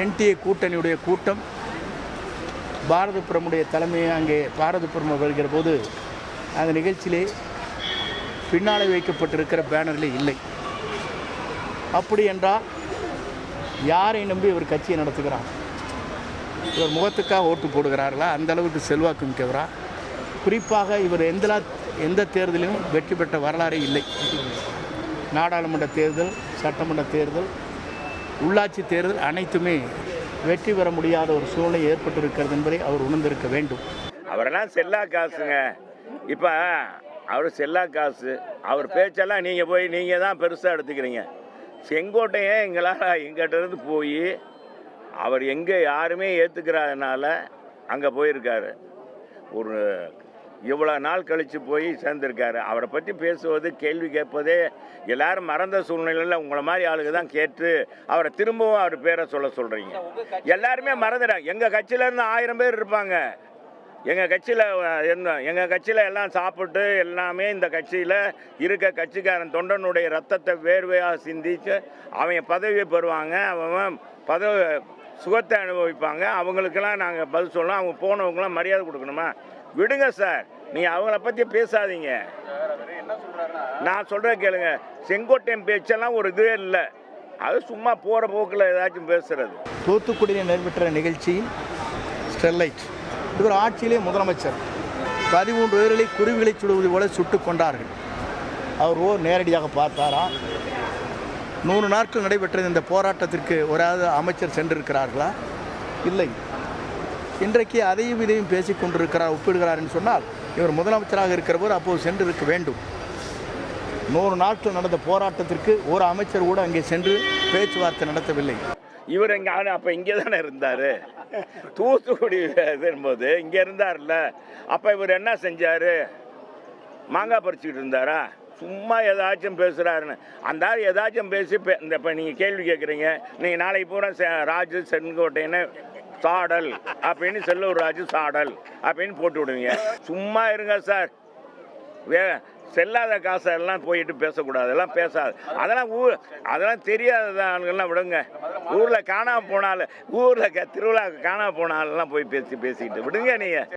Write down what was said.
NDA கூட்டணியுடைய கூட்டம் பாரதபுரமுடைய தலைமையை அங்கே பாரதபுரம் வருகிற போது அந்த நிகழ்ச்சியிலே பின்னாலே வைக்கப்பட்டிருக்கிற பேனரில் இல்லை. அப்படி என்றால் யாரை நம்பி இவர் கட்சியை நடத்துகிறார்? இவர் முகத்துக்காக ஓட்டு போடுகிறார்களா? அந்த அளவுக்கு செல்வாக்கு மிக்கவரா? குறிப்பாக இவர் எந்த தேர்தலிலும் வெற்றி பெற்ற வரலாறே இல்லை. நாடாளுமன்ற தேர்தல், சட்டமன்ற தேர்தல், உள்ளாட்சி தேர்தல் அனைத்துமே வெற்றி பெற முடியாத ஒரு சூழ்நிலை ஏற்பட்டிருக்கிறது என்பதை அவர் உணர்ந்திருக்க வேண்டும். அவரெல்லாம் செல்லா காசுங்க. இப்போ அவர் செல்லா காசு, அவர் பேச்செல்லாம் நீங்கள் தான் பெருசாக எடுத்துக்கிறீங்க. செங்கோட்டையே எங்கிட்ட இருந்து போய் அவர் எங்கே யாருமே ஏற்றுக்கிறாதனால அங்கே போயிருக்காரு. ஒரு இவ்வளோ நாள் கழித்து போய் சேர்ந்துருக்காரு. அவரை பற்றி பேசுவது, கேள்வி கேட்பதே எல்லாரும் மறந்த சூழ்நிலையில் உங்களை மாதிரி ஆளுங்க தான் கேட்டு அவரை திரும்பவும் அவர் பேரை சொல்கிறீங்க. எல்லாருமே மறந்துடாங்க. எங்கள் கட்சியிலேருந்து 1000 பேர் இருப்பாங்க. எங்கள் கட்சியில் எல்லாம் சாப்பிட்டு எல்லாமே இந்த கட்சியில் இருக்க கட்சிக்காரன் தொண்டனுடைய ரத்தத்தை வேர்வையாக சிந்திச்சு அவன் பதவியை பெறுவாங்க. அவன் சுகத்தை அனுபவிப்பாங்க. அவங்களுக்கெல்லாம் நாங்கள் பதில் சொல்லலாம். அவங்க போனவங்களாம் மரியாதை கொடுக்கணுமா? விடுங்க சார், நீங்கள் அவங்கள பற்றி பேசாதீங்க. நான் சொல்கிறேன் கேளுங்க. செங்கோட்டையன் பேச்செல்லாம் ஒரு இதுவே இல்லை. அது சும்மா போகிற போக்கில் ஏதாச்சும் பேசுகிறது. தூத்துக்குடியில் நடைபெற்ற நிகழ்ச்சி ஸ்டெர்லைட். இவர் ஆட்சியிலே முதலமைச்சர் 13 பேர்களை குருவிகளை சுடுவது போல சுட்டு கொண்டார்கள். அவர் நேரடியாக பார்த்தாரா? 100 நாட்கள் நடைபெற்ற இந்த போராட்டத்திற்கு ஒரு அமைச்சர் சென்றிருக்கிறார்களா? இல்லை. இன்றைக்கு அதையும் இதையும் பேசிக் கொண்டிருக்கிறார், ஒப்பிடுகிறார் என்று சொன்னால் இவர் முதலமைச்சராக இருக்கிற போது அப்போது சென்றிருக்க வேண்டும். 100 நாட்கள் நடந்த போராட்டத்திற்கு ஒரு அமைச்சர் கூட அங்கே சென்று பேச்சுவார்த்தை நடத்தவில்லை. இவர் அப்போ இங்கே தானே இருந்தார். தூத்துக்குடி போது இங்கே இருந்தார்ல. அப்போ இவர் என்ன செஞ்சார்? மாங்காய் பறிச்சுக்கிட்டு இருந்தாரா? சும்மா ஏதாச்சும் பேசுகிறாருன்னு அந்த ஏதாச்சும் பேசி இப்போ நீங்கள் கேள்வி கேட்குறீங்க. நீங்கள் நாளைக்கு பூரா ராஜு செங்கோட்டைன்னு சாடல் அப்படின்னு செல்லூர் ராஜு சாடல் அப்படின்னு போட்டு விடுவீங்க. சும்மா இருங்க சார். செல்லாத காசெல்லாம் போயிட்டு பேசக்கூடாது. எல்லாம் பேசாது. அதெல்லாம் தெரியாத ஆளுங்கள்லாம் விடுங்க. ஊரில் காணாமல் போனாலும், ஊரில் திருவிழாவுக்கு காணாமல் போனாலெல்லாம் போய் பேசிக்கிட்டு விடுங்க நீங்கள்.